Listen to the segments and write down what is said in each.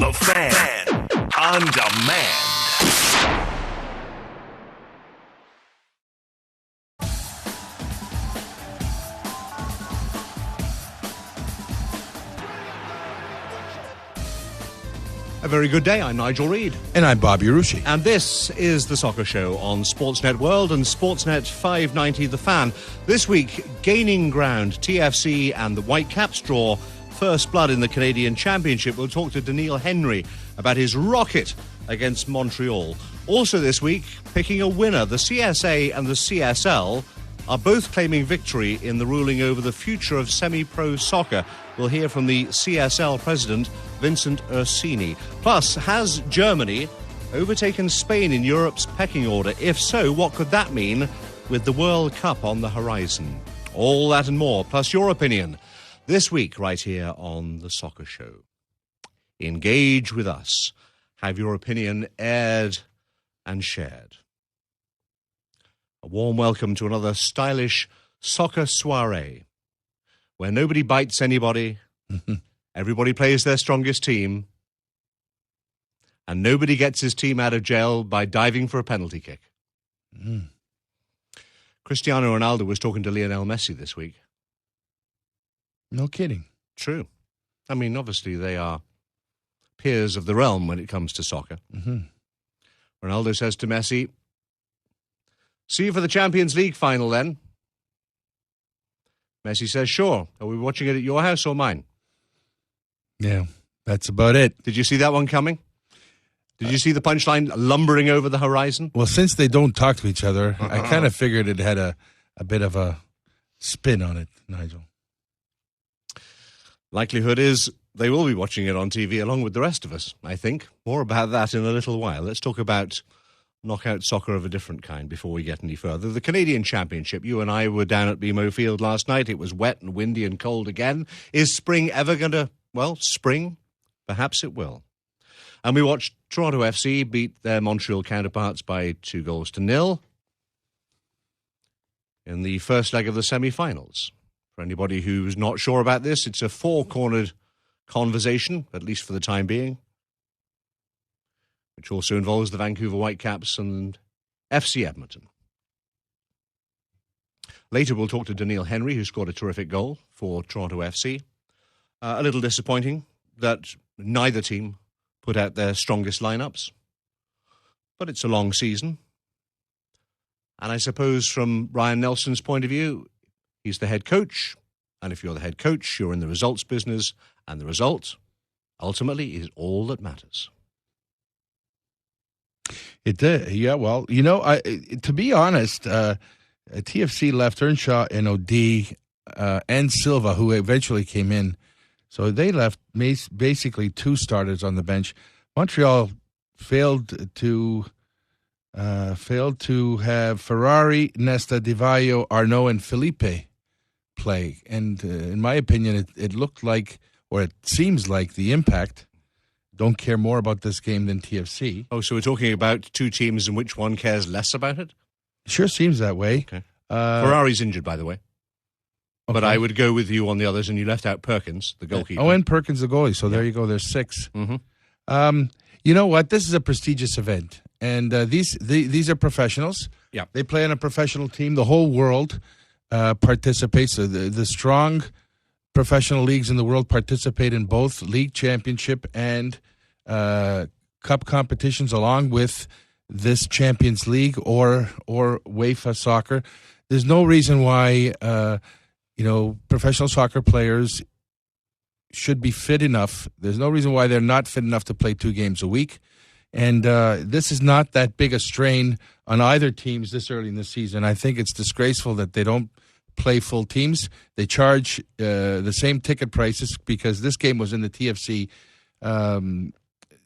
The Fan on demand. A very good day. I'm Nigel Reed. And I'm Bobby Iarusci. And this is the Soccer Show on Sportsnet World and Sportsnet 590 The Fan. This week, gaining ground, TFC and the Whitecaps draw first blood in the Canadian Championship. We'll talk to Doneil Henry about his rocket against Montreal. Also this week, picking a winner. The CSA and the CSL are both claiming victory in the ruling over the future of semi-pro soccer. We'll hear from the CSL president, Vincent Ursini. Plus, has Germany overtaken Spain in Europe's pecking order? If so, what could that mean with the World Cup on the horizon? All that and more, plus your opinion, this week right here on The Soccer Show. Engage with us. Have your opinion aired and shared. A warm welcome to another stylish soccer soiree where nobody bites anybody, everybody plays their strongest team, and nobody gets his team out of jail by diving for a penalty kick. Cristiano Ronaldo was talking to Lionel Messi this week. No kidding. True. I mean, obviously they are peers of the realm when it comes to soccer. Ronaldo says to Messi, "See you for the Champions League final then." Messi says, "Sure. Are we watching it at your house or mine?" Yeah, that's about it. Did you see that one coming? Did you see the punchline lumbering over the horizon? Well, since they don't talk to each other, I kind of figured it had a bit of a spin on it, Nigel. Likelihood is they will be watching it on TV along with the rest of us, I think. More about that in a little while. Let's talk about knockout soccer of a different kind before we get any further. The Canadian Championship. You and I were down at BMO Field last night. It was wet and windy and cold again. Is spring ever going to, spring? Perhaps it will. And we watched Toronto FC beat their Montreal counterparts by 2-0 in the first leg of the semi-finals. For anybody who's not sure about this, it's a four-cornered conversation, at least for the time being, which also involves the Vancouver Whitecaps and FC Edmonton. Later, we'll talk to Doneil Henry, who scored a terrific goal for Toronto FC. A little disappointing that neither team put out their strongest lineups, but it's a long season. And I suppose from Ryan Nelson's point of view, he's the head coach, and if you're the head coach, you're in the results business, and the result, ultimately, is all that matters. It did, yeah. Well, to be honest, TFC left Earnshaw and O'D and Silva, who eventually came in. So they left basically two starters on the bench. Montreal failed to have Ferrari, Nesta, Di Vaio, Arnaud, and Felipe play. And in my opinion, it looked like, or it seems like, the Impact don't care more about this game than TFC. Oh, so we're talking about two teams and which one cares less about it? Sure seems that way. Okay. Ferrari's injured, by the way. Okay. But I would go with you on the others, and you left out Perkins, the goalkeeper. Oh, and Perkins, the goalie. So there you go. There's six. You know what? This is a prestigious event, and these are professionals. Yeah, they play on a professional team. The whole world participates. So the strong professional leagues in the world participate in both league championship and cup competitions, along with this Champions League or UEFA soccer. There's no reason why professional soccer players should be fit enough. There's no reason why they're not fit enough to play 2 games a week. And this is not that big a strain on either teams this early in the season. I think it's disgraceful that they don't play full teams. They charge the same ticket prices because this game was in the TFC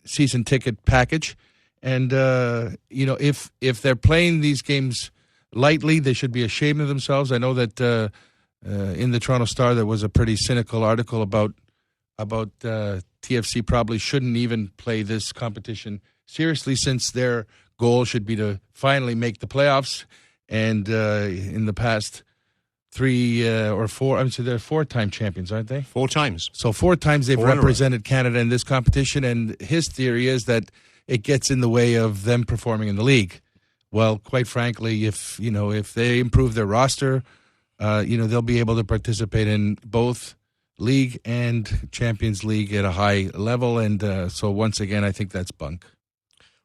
season ticket package. And, if they're playing these games lightly, they should be ashamed of themselves. I know that in the Toronto Star there was a pretty cynical article about TFC probably shouldn't even play this competition seriously, since their goal should be to finally make the playoffs. And in the past 3 or 4. I'm saying they're 4-time champions, aren't they? 4 times. So 4 times they've 4 in a row. represented Canada in this competition, and his theory is that it gets in the way of them performing in the league. Well, quite frankly, if they improve their roster, they'll be able to participate in both league and Champions League at a high level, and so once again, I think that's bunk.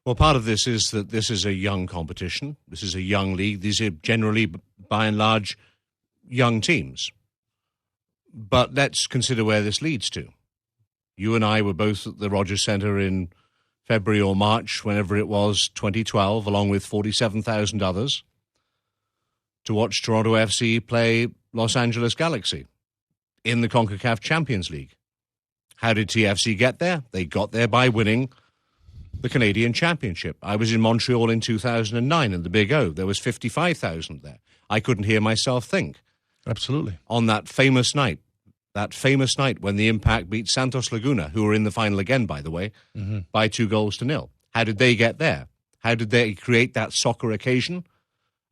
Well, part of this is that this is a young competition. This is a young league. These are generally, by and large, young teams. But let's consider where this leads to. You and I were both at the Rogers Centre in February or March, whenever it was, 2012, along with 47,000 others, to watch Toronto FC play Los Angeles Galaxy in the CONCACAF Champions League. How did TFC get there? They got there by winning the Canadian Championship. I was in Montreal in 2009 in the Big O. There was 55,000 there. I couldn't hear myself think. Absolutely. On that famous night when the Impact beat Santos Laguna, who were in the final again, by the way, by 2-0. How did they get there? How did they create that soccer occasion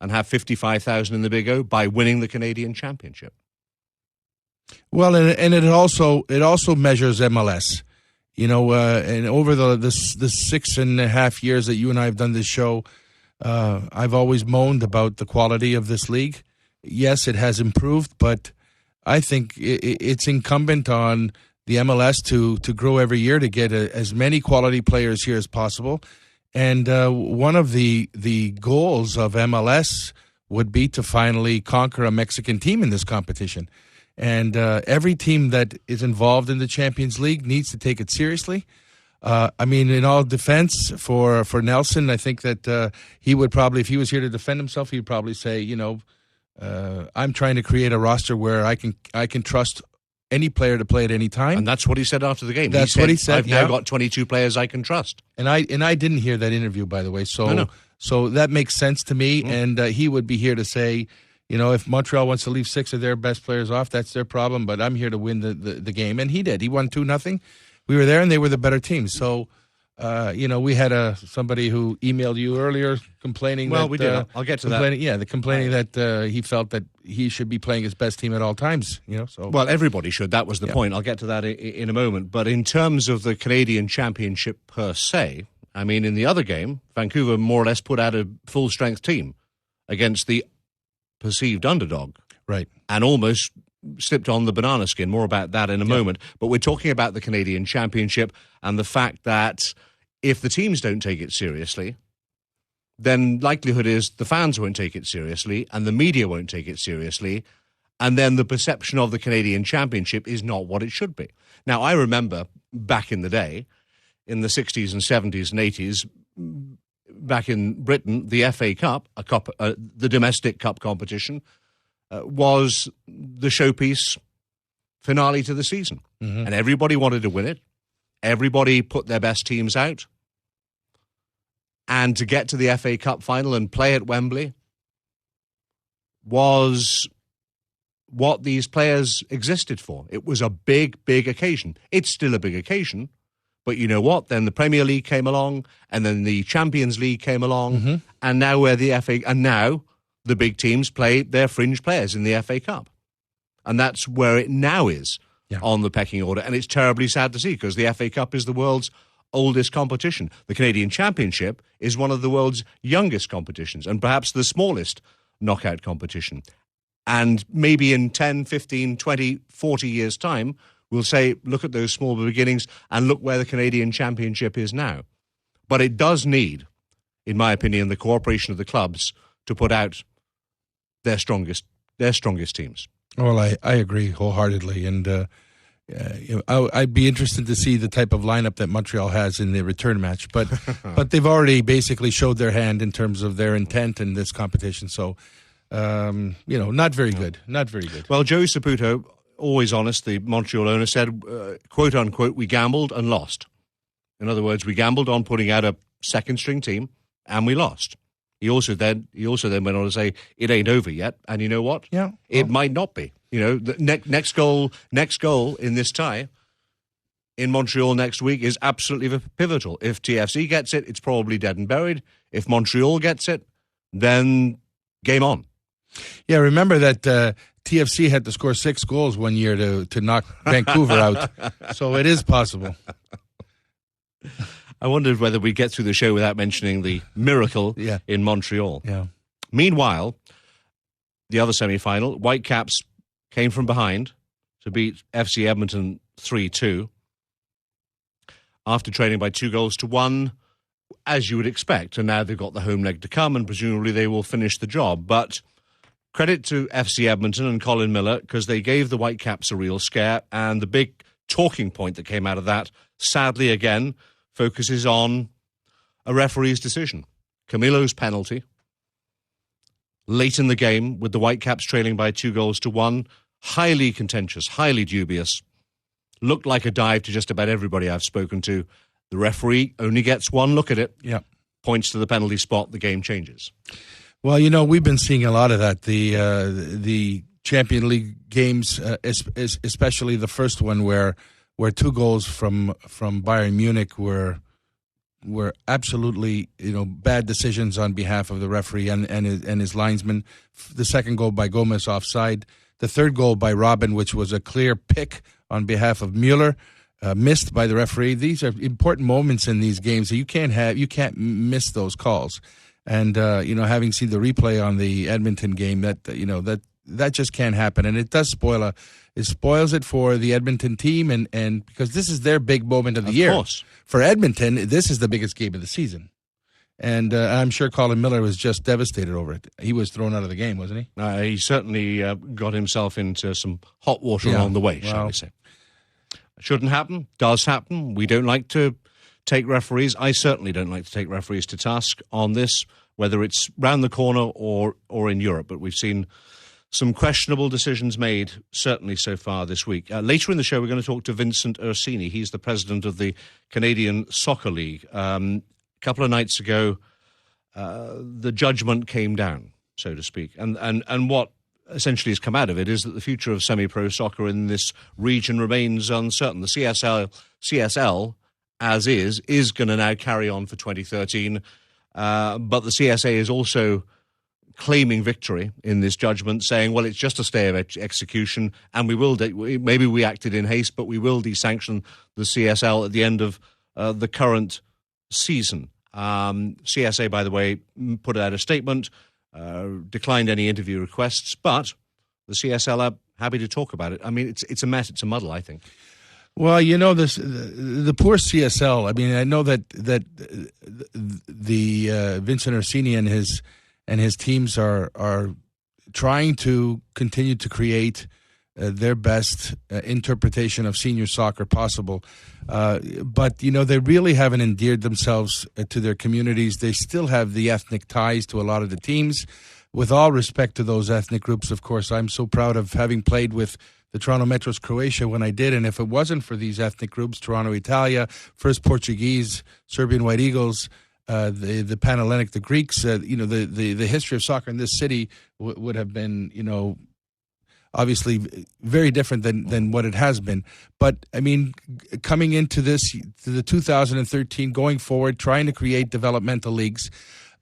and have 55,000 in the Big O? By winning the Canadian Championship. Well, and it also measures MLS. And over the 6.5 years that you and I have done this show, I've always moaned about the quality of this league. Yes, it has improved, but I think it's incumbent on the MLS to grow every year to get as many quality players here as possible. And one of the goals of MLS would be to finally conquer a Mexican team in this competition. And every team that is involved in the Champions League needs to take it seriously. In all defense for Nelson, I think that he would probably, if he was here to defend himself, he would probably say, I'm trying to create a roster where I can trust any player to play at any time. And that's what he said after the game. That's what he said. I've now got 22 players I can trust. And I didn't hear that interview, by the way. So No. So that makes sense to me. And he would be here to say, if Montreal wants to leave 6 of their best players off, that's their problem. But I'm here to win the game. And he did. He won 2-0. We were there, and they were the better team. So, we had somebody who emailed you earlier complaining. Well, that, we did. I'll get to that. Yeah, complaining that he felt that he should be playing his best team at all times. So well, everybody should. That was the point. I'll get to that in a moment. But in terms of the Canadian Championship per se, in the other game, Vancouver more or less put out a full-strength team against the perceived underdog. Right. And almost slipped on the banana skin. More about that in a moment. But we're talking about the Canadian Championship and the fact that if the teams don't take it seriously, then likelihood is the fans won't take it seriously and the media won't take it seriously, and then the perception of the Canadian Championship is not what it should be. Now, I remember back in the day, in the 60s and 70s and 80s, back in Britain, the FA Cup, the domestic cup competition, was the showpiece finale to the season. And everybody wanted to win it. Everybody put their best teams out. And to get to the FA Cup final and play at Wembley was what these players existed for. It was a big, big occasion. It's still a big occasion. But you know what? Then the Premier League came along, and then the Champions League came along, and now now the big teams play their fringe players in the FA Cup. And that's where it now is on the pecking order. And it's terribly sad to see, because the FA Cup is the world's oldest competition. The Canadian Championship is one of the world's youngest competitions, and perhaps the smallest knockout competition. And maybe in 10, 15, 20, 40 years' time, we'll say, look at those small beginnings and look where the Canadian Championship is now. But it does need, in my opinion, the cooperation of the clubs to put out their strongest teams. Well, I agree wholeheartedly. And I'd be interested to see the type of lineup that Montreal has in the return match. But they've already basically showed their hand in terms of their intent in this competition. So, not very good. Not very good. Well, Joey Saputo, always honest, the Montreal owner, said, quote unquote, we gambled and lost. In other words, we gambled on putting out a second string team and we lost. He also then went on to say, it ain't over yet. And you know what? Yeah. It might not be. The next goal in this tie in Montreal next week is absolutely pivotal. If TFC gets it, it's probably dead and buried. If Montreal gets it, then game on. Yeah, remember that TFC had to score 6 goals one year to knock Vancouver out. So it is possible. I wondered whether we'd get through the show without mentioning the miracle in Montreal. Yeah. Meanwhile, the other semi-final, Whitecaps came from behind to beat FC Edmonton 3-2 after trailing by 2-1, as you would expect. And now they've got the home leg to come, and presumably they will finish the job. But credit to FC Edmonton and Colin Miller, because they gave the Whitecaps a real scare, and the big talking point that came out of that, sadly again, focuses on a referee's decision. Camilo's penalty, late in the game, with the Whitecaps trailing by 2-1, highly contentious, highly dubious, looked like a dive to just about everybody I've spoken to. The referee only gets one look at it, points to the penalty spot, the game changes. Well, we've been seeing a lot of that. The Champions League games, especially the first one where 2 goals from Bayern Munich were absolutely bad decisions on behalf of the referee and his linesman. The second goal by Gomez offside. The third goal by Robin, which was a clear pick on behalf of Mueller, missed by the referee. These are important moments in these games that you can't miss those calls. And having seen the replay on the Edmonton game, that just can't happen, and it does it spoils it for the Edmonton team, and because this is their big moment of the year. Of course. For Edmonton, this is the biggest game of the season. And I'm sure Colin Miller was just devastated over it. He was thrown out of the game, wasn't he? He certainly got himself into some hot water along the way, shall we say. Shouldn't happen, does happen. We don't like to take referees. I certainly don't like to take referees to task on this, whether it's round the corner or in Europe. But we've seen some questionable decisions made, certainly so far this week. Later in the show, we're going to talk to Vincent Ursini. He's the president of the Canadian Soccer League. A couple of nights ago, the judgment came down, so to speak. And what essentially has come out of it is that the future of semi-pro soccer in this region remains uncertain. The CSL as is going to now carry on for 2013. But the CSA is also claiming victory in this judgment, saying, well, it's just a stay of execution, and maybe we acted in haste, but we will desanction the CSL at the end of the current season. CSA, by the way, put out a statement, declined any interview requests, but the CSL are happy to talk about it. I mean, it's a mess, it's a muddle, I think. Well, the poor CSL. I mean, I know that the Vincent Ursini and his teams are trying to continue to create their best interpretation of senior soccer possible. But, they really haven't endeared themselves to their communities. They still have the ethnic ties to a lot of the teams. With all respect to those ethnic groups, of course, I'm so proud of having played with the Toronto Metros Croatia when I did. And if it wasn't for these ethnic groups, Toronto Italia, First Portuguese, Serbian White Eagles, the Panhellenic, the Greeks, the history of soccer in this city would have been, obviously very different than what it has been. But, I mean, coming into this, to the 2013, going forward, trying to create developmental leagues,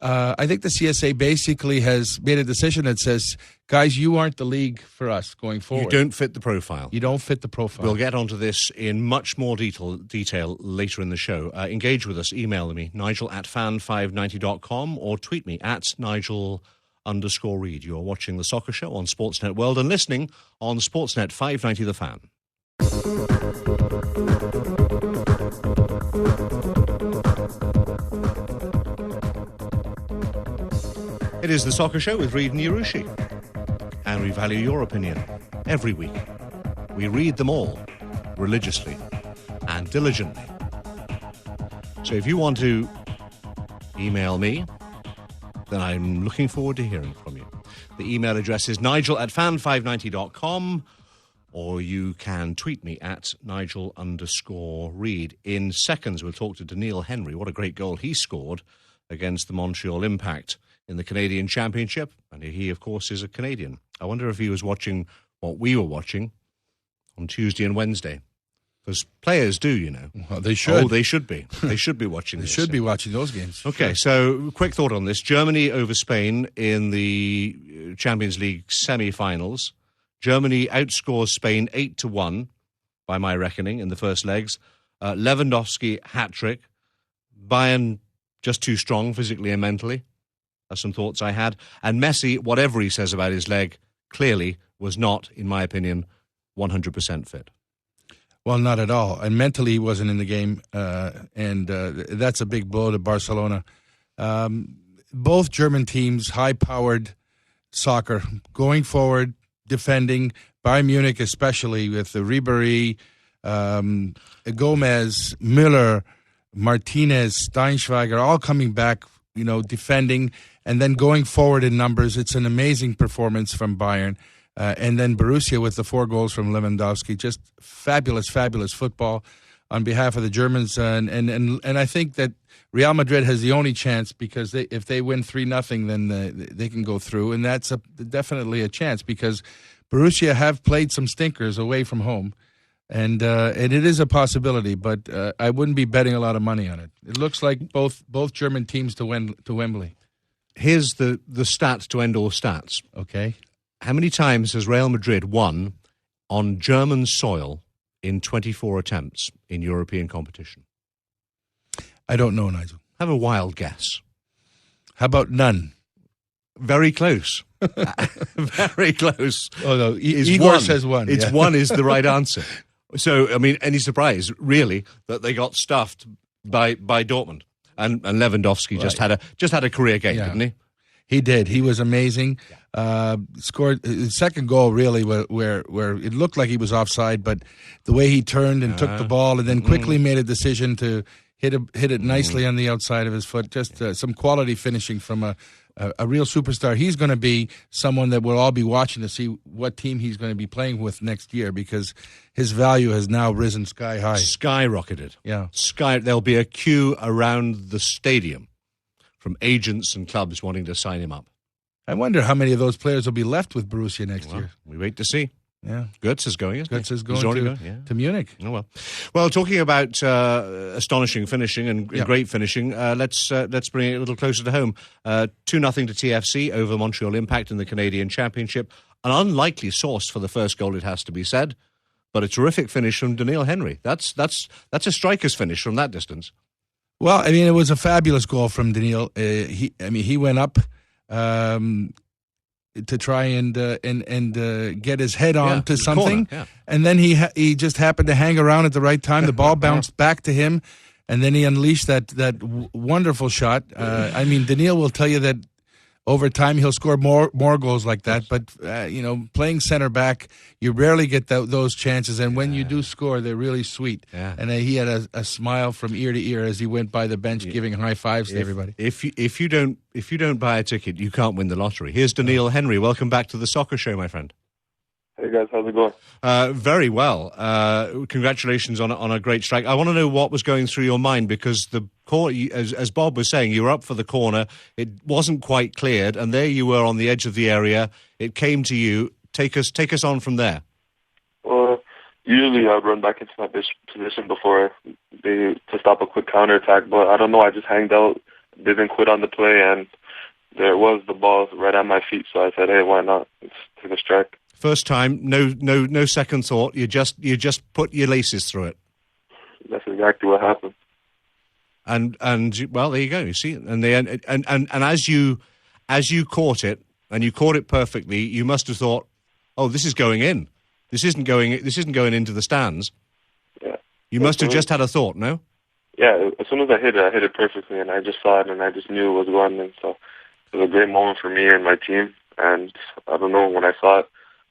I think the CSA basically has made a decision that says, guys, you aren't the league for us going forward. You don't fit the profile. You don't fit the profile. We'll get onto this in much more detail later in the show. Engage with us. Email me, nigel@fan590.com, or tweet me at Nigel_Reed. You're watching The Soccer Show on Sportsnet World and listening on Sportsnet 590 The Fan. It is The Soccer Show with Reed and Iarusci, and we value your opinion every week. We read them all religiously and diligently. So if you want to email me, then I'm looking forward to hearing from you. The email address is nigel@fan590.com, or you can tweet me at Nigel_Reed. In seconds, we'll talk to Doneil Henry. What a great goal he scored against the Montreal Impact in the Canadian Championship, and he, of course, is a Canadian. I wonder if he was watching what we were watching on Tuesday and Wednesday Because players do, you know. Well, they should. Oh, they should be. They should be watching They this. should be watching those games. Okay, so quick thought on this. Germany over Spain in the Champions League semi-finals. Germany outscores Spain 8-1, by my reckoning, in the first legs. Lewandowski hat-trick. Bayern just too strong physically and mentally. That's some thoughts I had. And Messi, whatever he says about his leg, clearly was not, in my opinion, 100% fit. Well, not at all. And mentally, he wasn't in the game, and that's a big blow to Barcelona. Both German teams, high-powered soccer, going forward, defending. Bayern Munich, especially with the Ribéry, Gomez, Müller, Martinez, Steinschweiger, all coming back, defending, and then going forward in numbers. It's an amazing performance from Bayern. And then Borussia with the 4 goals from Lewandowski. Just fabulous, fabulous football on behalf of the Germans. And I think that Real Madrid has the only chance because if they win 3-0, then they can go through. And that's definitely a chance because Borussia have played some stinkers away from home. And it is a possibility, but I wouldn't be betting a lot of money on it. It looks like both German teams to Wembley. Here's the stats to end all stats. Okay. How many times has Real Madrid won on German soil in 24 attempts in European competition? I don't know, Nigel. Have a wild guess. How about none? Very close. Very close. Oh, no. Igor says one. It's one is the right answer. So, I mean, any surprise, really, that they got stuffed by Dortmund? And Lewandowski just had a career game, didn't he? He did. He was amazing. Scored his second goal, really, where it looked like he was offside, but the way he turned and took the ball and then quickly made a decision to hit it nicely on the outside of his foot. Just some quality finishing from a real superstar. He's going to be someone that we'll all be watching to see what team he's going to be playing with next year because his value has now risen sky high. Skyrocketed. Yeah. There'll be a queue around the stadium from agents and clubs wanting to sign him up. I wonder how many of those players will be left with Borussia next year. We wait to see. Yeah, Götze is going, isn't he? Götze is going to Munich. Oh, well, talking about astonishing finishing and great finishing, let's bring it a little closer to home. 2-0 to TFC over Montreal Impact in the Canadian Championship. An unlikely source for the first goal, it has to be said, but a terrific finish from Doneil Henry. That's a striker's finish from that distance. Well, I mean, it was a fabulous goal from Doneil. He went up to try and get his head on to something, corner, and then he just happened to hang around at the right time. The ball bounced back to him, and then he unleashed that wonderful shot. I mean, Doneil will tell you that over time he'll score more goals like that. But playing center back, you rarely get those chances, and when you do score, they're really sweet. Yeah. And he had a smile from ear to ear as he went by the bench, giving high fives to everybody. If you don't buy a ticket, you can't win the lottery. Here's Doneil Henry. Welcome back to the Soccer Show, my friend. Hey guys, how's it going? Very well. Congratulations on a great strike. I want to know what was going through your mind because as Bob was saying, you were up for the corner. It wasn't quite cleared, and there you were on the edge of the area. It came to you. Take us on from there. Well, usually I'd run back into my position before to stop a quick counterattack, but I don't know. I just hanged out, didn't quit on the play, and there it was, the ball right at my feet. So I said, "Hey, why not? Let's take a strike." First time, no second thought. You just put your laces through it. That's exactly what happened. And well, there you go. You see, and as you caught it, and you caught it perfectly, you must have thought, "Oh, this is going in. This isn't going going into the stands." Yeah. You must have just had a thought, no? Yeah. As soon as I hit it perfectly, and I just saw it, and I just knew it was going in. So it was a great moment for me and my team. And I don't know, when I saw it.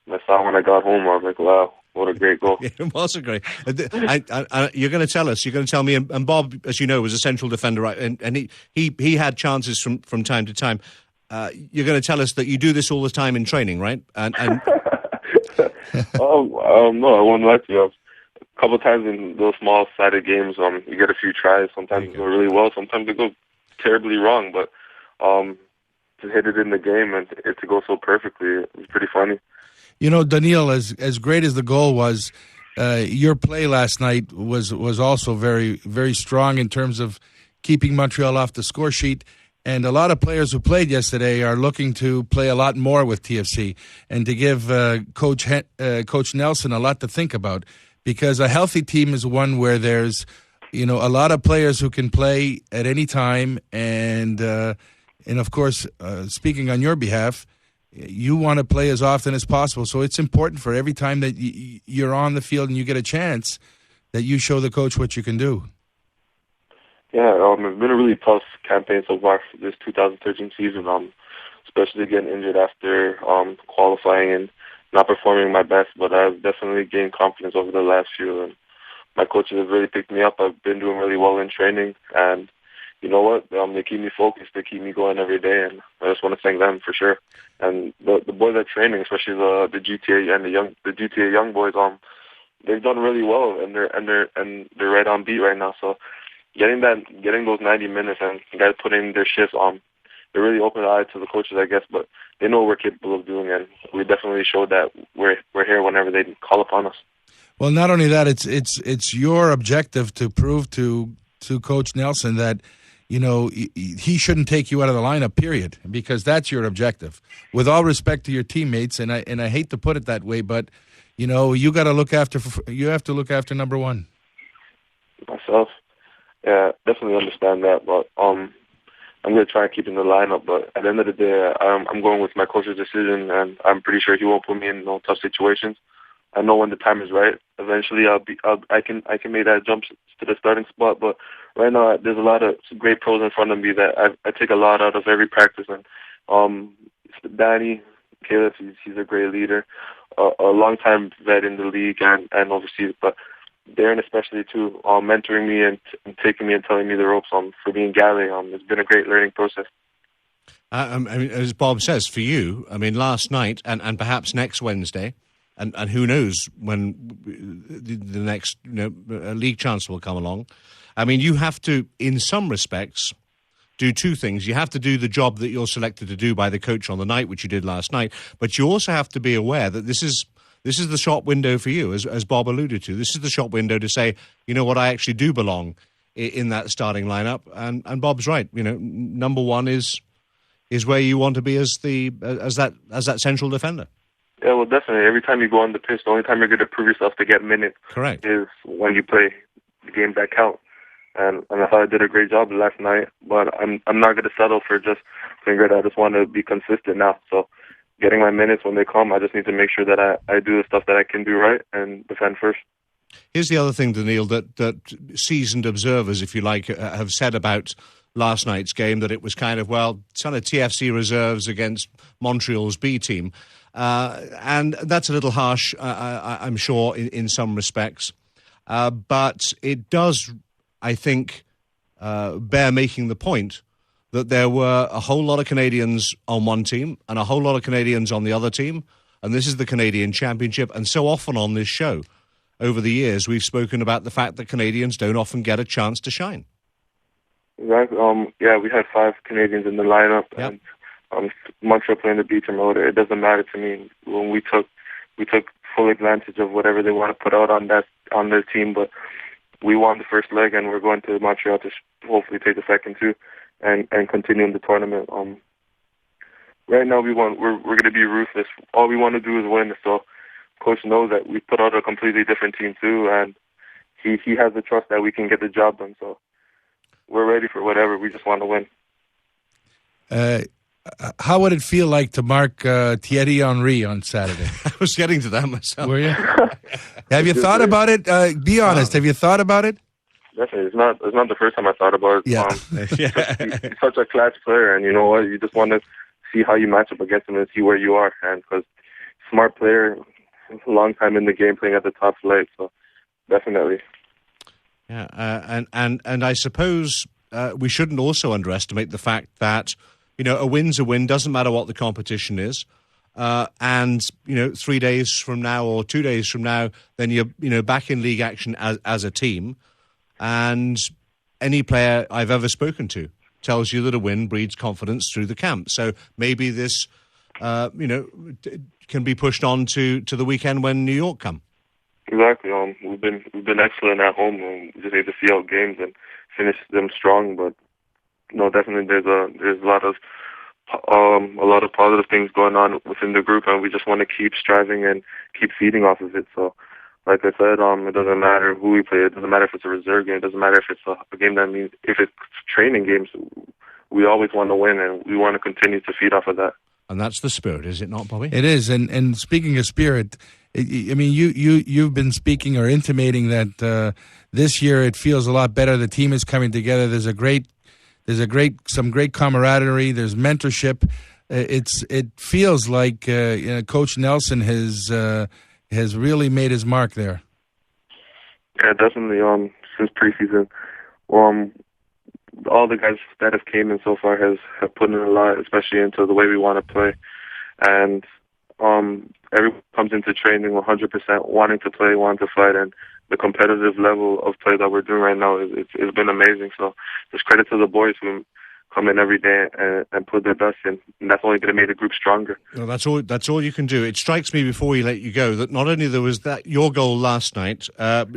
When I got home, I was like, wow, what a great goal. It was a great. You're going to tell us, you're going to tell me, and Bob, as you know, was a central defender, right? And he had chances from time to time. You're going to tell us that you do this all the time in training, right? And no, I won't lie to you. A couple of times in those small-sided games, you get a few tries. Sometimes they go really well, sometimes they go terribly wrong, but to hit it in the game and to go so perfectly, it was pretty funny. Doneil, as great as the goal was, your play last night was also very, very strong in terms of keeping Montreal off the score sheet. And a lot of players who played yesterday are looking to play a lot more with TFC and to give Coach Nelson a lot to think about, because a healthy team is one where there's, a lot of players who can play at any time. And of course, speaking on your behalf, you want to play as often as possible. So it's important for every time that you're on the field and you get a chance that you show the coach what you can do. Yeah, it's been a really tough campaign so far for this 2013 season, especially getting injured after qualifying and not performing my best, but I've definitely gained confidence over the last few, and my coaches have really picked me up. I've been doing really well in training, and you know what? They keep me focused, they keep me going every day, and I just want to thank them for sure. And the boys at training, especially the GTA and the GTA young boys, they've done really well, and they're right on beat right now. So getting those 90 minutes and guys putting their shifts on, they really opened the eyes to the coaches, I guess. But they know what we're capable of doing, and we definitely showed that we're here whenever they call upon us. Well, not only that, it's your objective to prove to Coach Nelson that he shouldn't take you out of the lineup, period, because that's your objective. With all respect to your teammates, and I hate to put it that way, but you got to look after number one. Myself. Yeah, definitely understand that, but I'm going to try and keep in the lineup. But at the end of the day, I'm going with my coach's decision, and I'm pretty sure he won't put me in no tough situations. I know when the time is right. Eventually, I can make that jump to the starting spot. But right now, there's a lot of great pros in front of me that I take a lot out of every practice. And Danny, Caleb, he's a great leader, a long-time vet in the league and overseas, but Darren especially too, mentoring me and taking me and telling me the ropes for being Galley. It's been a great learning process. I mean, as Bob says, for you, I mean, last night and perhaps next Wednesday, and who knows when the next league chance will come along. I mean, you have to, in some respects, do two things. You have to do the job that you're selected to do by the coach on the night, which you did last night, but you also have to be aware that this is the shop window for you, as Bob alluded to. This is the shop window to say, you know what, I actually do belong in that starting lineup. And Bob's right. Number one is where you want to be as that central defender. Yeah, well, definitely. Every time you go on the pitch, the only time you're going to prove yourself to get minutes, correct, is when you play the games that count. And I thought I did a great job last night, but I'm not going to settle for just playing great. I just want to be consistent now. So getting my minutes when they come, I just need to make sure that I do the stuff that I can do right and defend first. Here's the other thing, Doneil, that seasoned observers, if you like, have said about last night's game, that it was kind of TFC reserves against Montreal's B team. And that's a little harsh, I'm sure, in some respects. But it does, I think, bear making the point that there were a whole lot of Canadians on one team and a whole lot of Canadians on the other team, and this is the Canadian Championship. And so often on this show, over the years, we've spoken about the fact that Canadians don't often get a chance to shine. Right. Yeah, we had 5 Canadians in the lineup, yep. And Montreal playing the B team order. It doesn't matter to me. When we took full advantage of whatever they want to put out on their team, but we won the first leg, and we're going to Montreal to hopefully take the second too. And continue in the tournament. Right now, we're going to be ruthless. All we want to do is win. So, coach knows that we put out a completely different team too, and he has the trust that we can get the job done. So, we're ready for whatever. We just want to win. How would it feel like to mark Thierry Henry on Saturday? I was getting to that myself. Were you? Have you thought about it? Be honest. Have you thought about it? Definitely. It's not the first time I thought about it. Yeah. He's such a class player, and you know what? You just want to see how you match up against him and see where you are. And because smart player, a long time in the game playing at the top flight, so definitely. Yeah, and I suppose we shouldn't also underestimate the fact that a win's a win. Doesn't matter what the competition is. And 3 days from now or 2 days from now, then you're back in league action as a team. And any player I've ever spoken to tells you that a win breeds confidence through the camp. So maybe this, can be pushed on to the weekend when New York come. Exactly. We've been excellent at home, and we just need to see out games and finish them strong. But no, definitely there's a lot of positive things going on within the group, and we just want to keep striving and keep feeding off of it. So, like I said, it doesn't matter who we play. It doesn't matter if it's a reserve game. It doesn't matter if it's a game that means if it's training games. We always want to win, and we want to continue to feed off of that. And that's the spirit, is it not, Bobby? It is. And speaking of spirit, I mean, you've been speaking or intimating that this year it feels a lot better. The team is coming together. There's some great camaraderie. There's mentorship. It feels like Coach Nelson has really made his mark there. Yeah, definitely. Since preseason, all the guys that have came in so far have put in a lot, especially into the way we want to play. And everyone comes into training 100% wanting to play, wanting to fight, and the competitive level of play that we're doing right now it's been amazing. So just credit to the boys who come in every day and put their best in, and that's only going to make the group stronger. Well, that's all you can do. It strikes me before we let you go that not only there was your goal last night,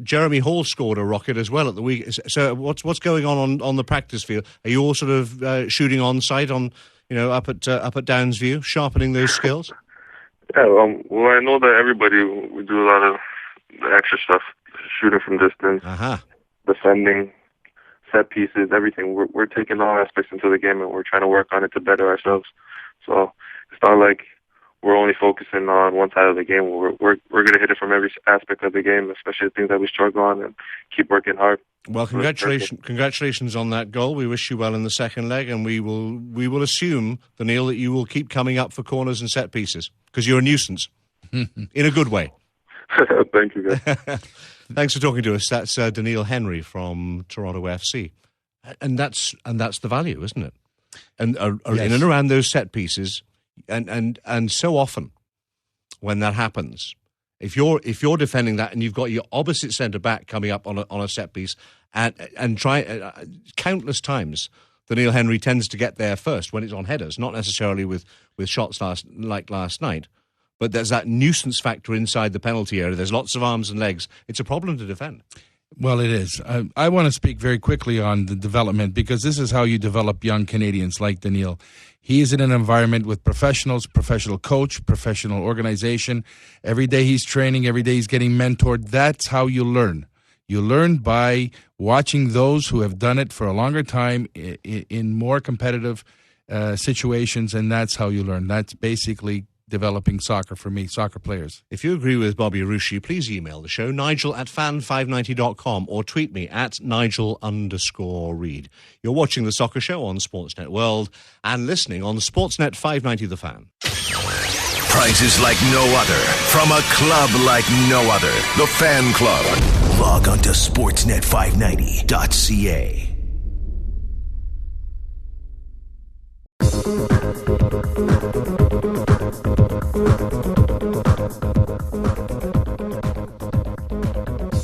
Jeremy Hall scored a rocket as well at the week. So what's going on the practice field? Are you all sort of shooting on site up at Downsview, sharpening those skills? Yeah, well, I know that everybody we do a lot of the extra stuff, shooting from distance, defending, set pieces, everything. We're taking all aspects into the game, and we're trying to work on it to better ourselves. So it's not like we're only focusing on one side of the game. We're going to hit it from every aspect of the game, especially the things that we struggle on, and keep working hard. Well, congratulations on that goal. We wish you well in the second leg, and we will assume, Doneil, that you will keep coming up for corners and set pieces because you're a nuisance in a good way. Thank you, guys. Thanks for talking to us. That's Doneil Henry from Toronto FC, and that's the value, isn't it? And Yes. in and around those set pieces, and so often when that happens, if you're defending that and you've got your opposite centre back coming up on a set piece, and try countless times, Doneil Henry tends to get there first when it's on headers, not necessarily with shots like last night. But there's that nuisance factor inside the penalty area. There's lots of arms and legs. It's a problem to defend. Well, it is. I want to speak very quickly on the development because this is how you develop young Canadians like Doneil. He is in an environment with professionals, professional coach, professional organization. Every day he's training. Every day he's getting mentored. That's how you learn. You learn by watching those who have done it for a longer time in more competitive situations, and that's how you learn. That's basically developing soccer for me, soccer players. If you agree with Bobby Iarusci, please email the show, nigel@fan590.com, or tweet me at Nigel_Reed. You're watching The Soccer Show on Sportsnet World and listening on Sportsnet 590 The Fan. Prizes like no other from a club like no other. The Fan Club. Log on to sportsnet590.ca.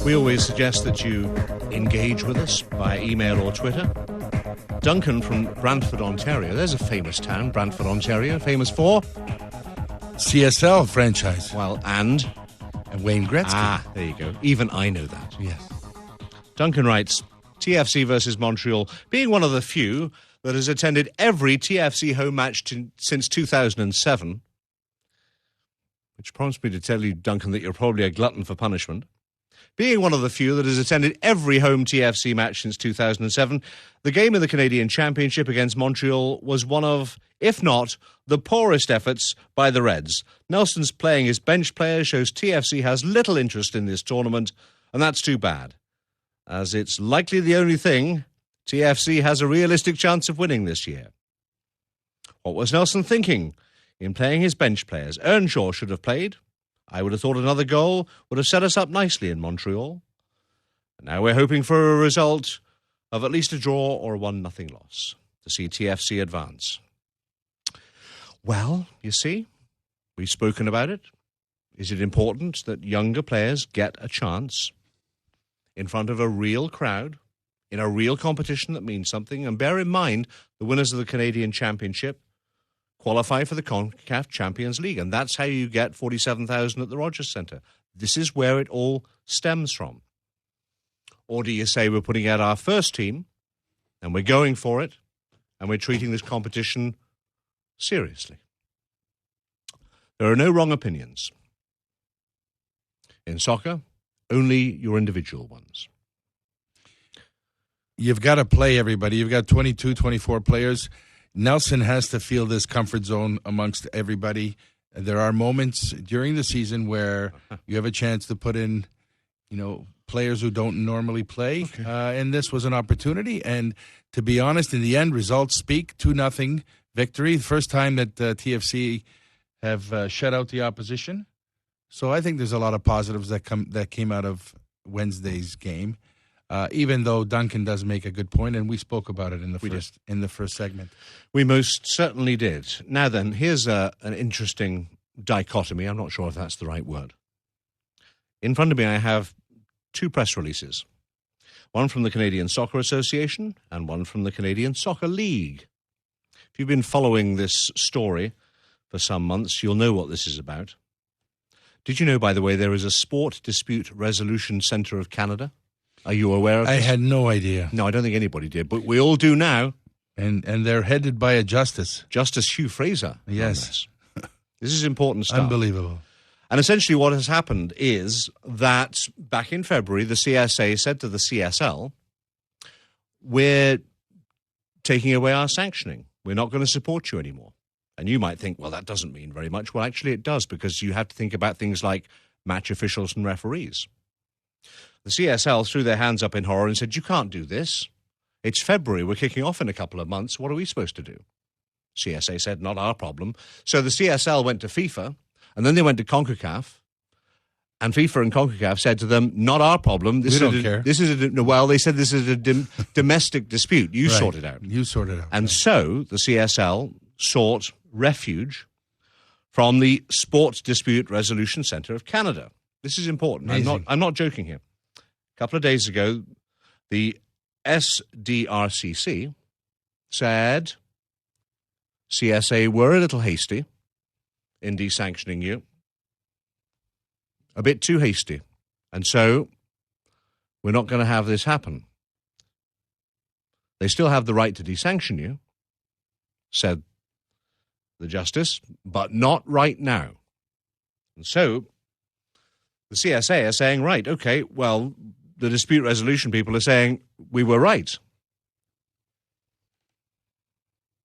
We always suggest that you engage with us by email or Twitter. Duncan from Brantford, Ontario. There's a famous town, Brantford, Ontario. Famous for? CSL franchise. Well, and Wayne Gretzky. Ah, there you go. Even I know that. Yes. Duncan writes, TFC versus Montreal, being one of the few that has attended every TFC home match since 2007, which prompts me to tell you, Duncan, that you're probably a glutton for punishment. Being one of the few that has attended every home TFC match since 2007, the game in the Canadian Championship against Montreal was one of, if not, the poorest efforts by the Reds. Nelson's playing his bench players shows TFC has little interest in this tournament, and that's too bad, as it's likely the only thing TFC has a realistic chance of winning this year. What was Nelson thinking in playing his bench players? Earnshaw should have played. I would have thought another goal would have set us up nicely in Montreal. And now we're hoping for a result of at least a draw or a 1-0 loss to see TFC advance. Well, you see, we've spoken about it. Is it important that younger players get a chance in front of a real crowd, in a real competition that means something? And bear in mind, the winners of the Canadian Championship qualify for the CONCACAF Champions League, and that's how you get 47,000 at the Rogers Centre. This is where it all stems from. Or do you say we're putting out our first team and we're going for it and we're treating this competition seriously? There are no wrong opinions. In soccer, only your individual ones. You've got to play everybody. You've got 22, 24 players. Nelson has to feel this comfort zone amongst everybody. There are moments during the season where you have a chance to put in, players who don't normally play. Okay. And this was an opportunity. And to be honest, in the end, results speak. 2-0 victory. The first time that TFC have shut out the opposition. So I think there's a lot of positives that came out of Wednesday's game. Even though Duncan does make a good point, and we spoke about it in the first segment. We most certainly did. Now then, here's an interesting dichotomy. I'm not sure if that's the right word. In front of me, I have two press releases. One from the Canadian Soccer Association and one from the Canadian Soccer League. If you've been following this story for some months, you'll know what this is about. Did you know, by the way, there is a Sport Dispute Resolution Centre of Canada? Are you aware of this? I had no idea. No, I don't think anybody did, but we all do now. And they're headed by a justice. Justice Hugh Fraser. Yes. This is important stuff. Unbelievable. And essentially what has happened is that back in February, the CSA said to the CSL, we're taking away our sanctioning. We're not going to support you anymore. And you might think, well, that doesn't mean very much. Well, actually it does, because you have to think about things like match officials and referees. The CSL threw their hands up in horror and said, you can't do this. It's February. We're kicking off in a couple of months. What are we supposed to do? CSA said, not our problem. So the CSL went to FIFA, and then they went to CONCACAF, and FIFA and CONCACAF said to them, not our problem. We don't care. They said this is a domestic dispute. You right. sort it out. You sort it out. And so the CSL sought refuge from the Sports Dispute Resolution Centre of Canada. This is important. I'm not joking here. A couple of days ago, the SDRCC said CSA were a little hasty in desanctioning you, a bit too hasty, and so we're not going to have this happen. They still have the right to desanction you, said the justice, but not right now. And so the CSA are saying, right, okay, well, the dispute resolution people are saying we were right.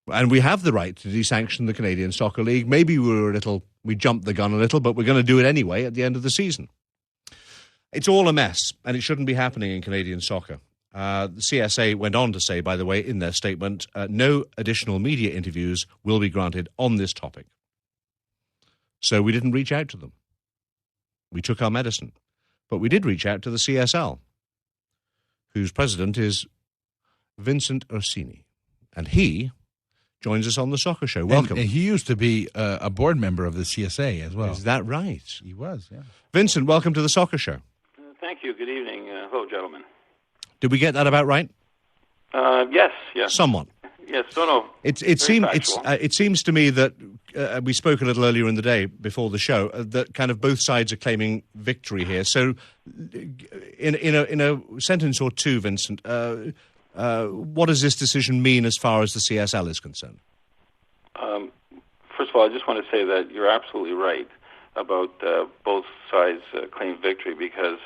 And we have the right to desanction the Canadian Soccer League. Maybe we jumped the gun a little, but we're going to do it anyway at the end of the season. It's all a mess, and it shouldn't be happening in Canadian soccer. The CSA went on to say, by the way, in their statement, no additional media interviews will be granted on this topic. So we didn't reach out to them. We took our medicine. But we did reach out to the CSL, whose president is Vincent Ursini. And he joins us on the Soccer Show. Welcome. And he used to be a board member of the CSA as well. Is that right? He was, yeah. Vincent, welcome to the Soccer Show. Thank you. Good evening. Hello, gentlemen. Did we get that about right? Yes. Somewhat. Yes, no. It seems to me that we spoke a little earlier in the day before the show that kind of both sides are claiming victory here. So, in a sentence or two, Vincent, what does this decision mean as far as the CSL is concerned? First of all, I just want to say that you're absolutely right about both sides claim victory because,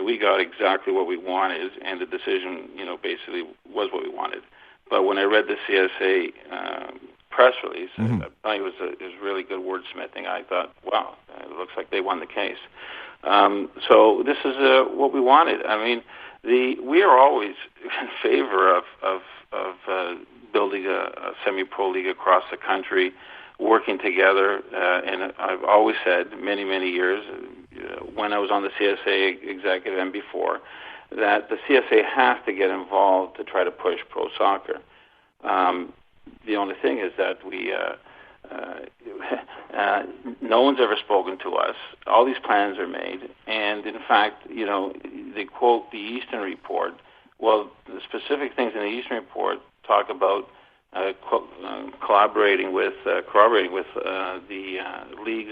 we got exactly what we wanted, and the decision, basically was what we wanted. But when I read the CSA press release, I thought it was really good wordsmithing. I thought, wow, it looks like they won the case. So this is what we wanted. I mean, we are always in favor of building a semi-pro league across the country, working together. And I've always said, many, many years, when I was on the CSA executive and before, that the CSA has to get involved to try to push pro soccer. The only thing is that no one's ever spoken to us. All these plans are made, and in fact, they quote the Eastern report. Well, the specific things in the Eastern report talk about corroborating with the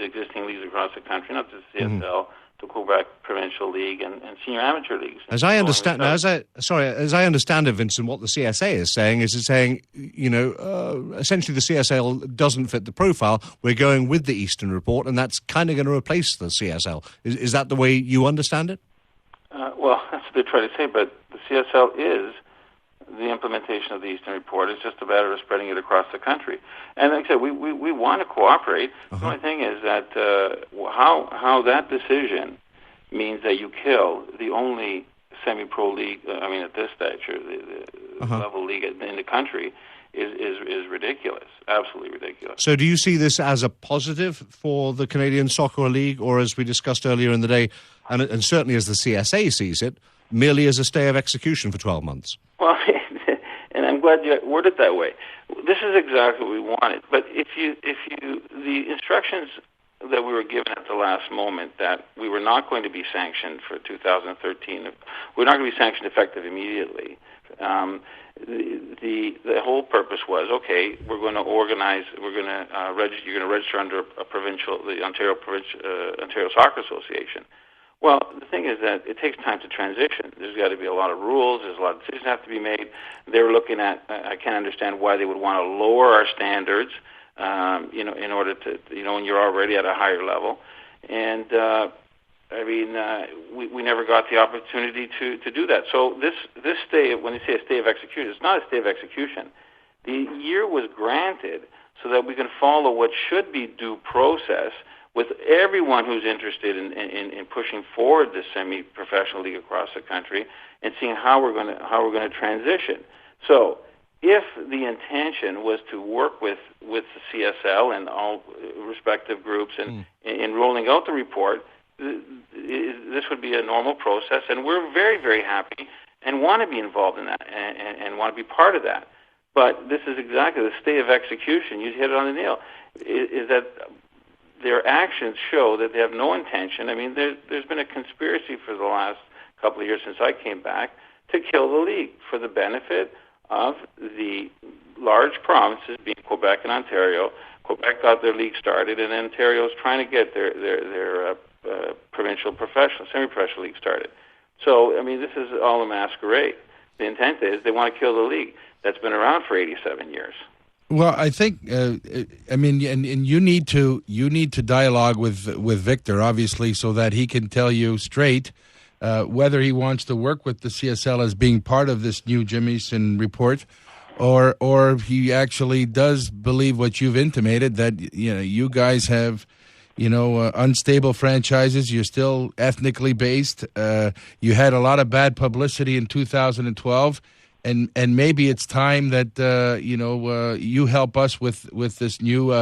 existing leagues across the country, not just the CSL, the Quebec Provincial League, and senior amateur leagues. As I understand it, Vincent, what the CSA is saying is essentially the CSL doesn't fit the profile. We're going with the Eastern Report, and that's kind of going to replace the CSL. Is that the way you understand it? Well, that's what they try to say, but the CSL is the implementation of the Eastern Report. It's just a matter of spreading it across the country. And like I said, we want to cooperate. The only thing is that how that decision means that you kill the only semi-pro league, at this stature, the level league in the country, is ridiculous, absolutely ridiculous. So do you see this as a positive for the Canadian Soccer League, or as we discussed earlier in the day, and certainly as the CSA sees it, merely as a stay of execution for 12 months? Well, and I'm glad you worded it that way. This is exactly what we wanted. But if you the instructions that we were given at the last moment that we were not going to be sanctioned for 2013, we're not going to be sanctioned effective immediately. The whole purpose was, okay, we're going to organize, you're going to register under the Ontario Soccer Association. Well, the thing is that it takes time to transition. There's got to be a lot of rules. There's a lot of decisions have to be made. They were looking at. I can't understand why they would want to lower our standards. In order to, when you're already at a higher level, and we never got the opportunity to do that. So this stay, when they say a stay of execution, it's not a stay of execution. The year was granted so that we can follow what should be due process with everyone who's interested in pushing forward this semi-professional league across the country and seeing how we're going to transition. So, if the intention was to work with the CSL and all respective groups and in rolling out the report, this would be a normal process, and we're very, very happy and want to be involved in that and want to be part of that. But this is exactly the stay of execution. You hit it on the nail. Is that their actions show that they have no intention. There's been a conspiracy for the last couple of years since I came back to kill the league for the benefit of the large provinces, being Quebec and Ontario. Quebec got their league started, and Ontario is trying to get their provincial semi-professional league started. So, this is all a masquerade. The intent is they want to kill the league that's been around for 87 years. Well, I think, and you need to dialogue with Victor, obviously, so that he can tell you straight whether he wants to work with the CSL as being part of this new Jimison report, or he actually does believe what you've intimated, that you guys have unstable franchises. You're still ethnically based. You had a lot of bad publicity in 2012. And maybe it's time that you help us with this new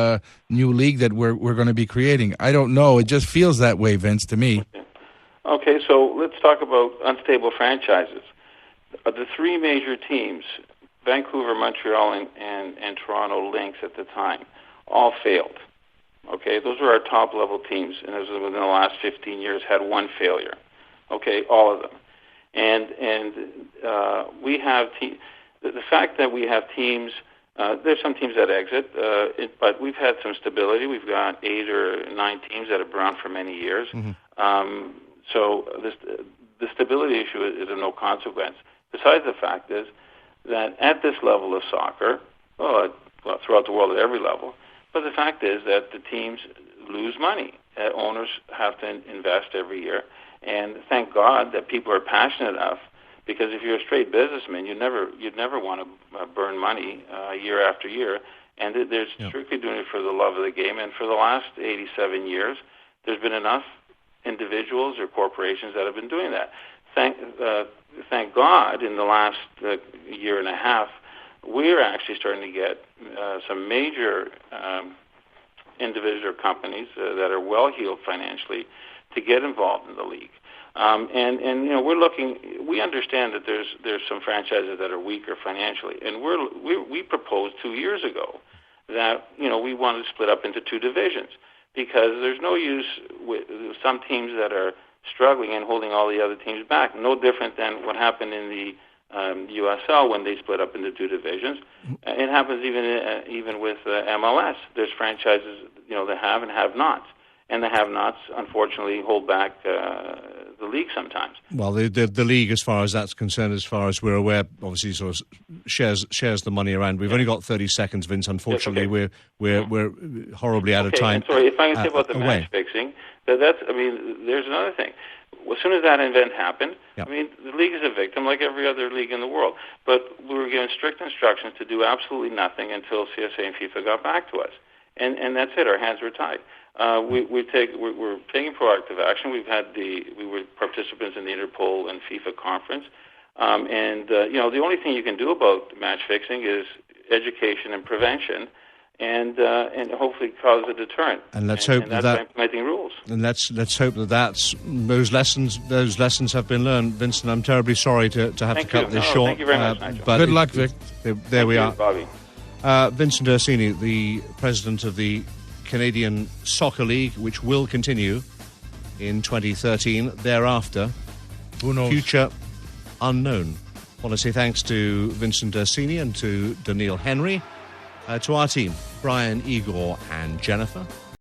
league that we're going to be creating. I don't know. It just feels that way, Vince, to me. Okay, so let's talk about unstable franchises. The three major teams, Vancouver, Montreal, and Toronto Lynx at the time, all failed. Okay, those were our top level teams, and those within the last 15 years had one failure. Okay, all of them. And we have the fact that we have teams. There's some teams that exit, but we've had some stability. We've got 8 or 9 teams that have been around for many years. So the stability issue is of no consequence. Besides the fact is that at this level of soccer, throughout the world at every level, but the fact is that the teams lose money. Owners have to invest every year. And thank God that people are passionate enough, because if you're a straight businessman, you'd never want to burn money year after year. And they're strictly doing it for the love of the game. And for the last 87 years, there's been enough individuals or corporations that have been doing that. Thank God, in the last year and a half, we're actually starting to get some major individual companies that are well-heeled financially to get involved in the league. We're looking. We understand that there's some franchises that are weaker financially, and we proposed 2 years ago that we wanted to split up into 2 divisions, because there's no use with some teams that are struggling and holding all the other teams back. No different than what happened in the USL when they split up into two divisions. It happens even with MLS. There's franchises, that have and have-nots. And the have-nots, unfortunately, hold back the league sometimes. Well, the league, as far as that's concerned, as far as we're aware, obviously sort of shares the money around. We've only got 30 seconds, Vince. Unfortunately, yes, okay. we're horribly out of time. Sorry, if I can say about the match fixing, there's another thing. As soon as that event happened, yep. The league is a victim like every other league in the world. But we were given strict instructions to do absolutely nothing until CSA and FIFA got back to us. And that's it. Our hands were tied. We're taking proactive action. We were participants in the Interpol and FIFA conference, the only thing you can do about match fixing is education and prevention, and hopefully cause a deterrent. And let's hope that's by implementing rules. And let's hope that those lessons have been learned. Vincent, I'm terribly sorry to have to cut this short. Thank you very much, Nigel. But good luck, Vic. There we are, Bobby. Vincent Ursini, the president of the Canadian Soccer League, which will continue in 2013. Thereafter, who knows? Future unknown. I want to say thanks to Vincent Ursini and to Doneil Henry, to our team, Brian, Igor and Jennifer.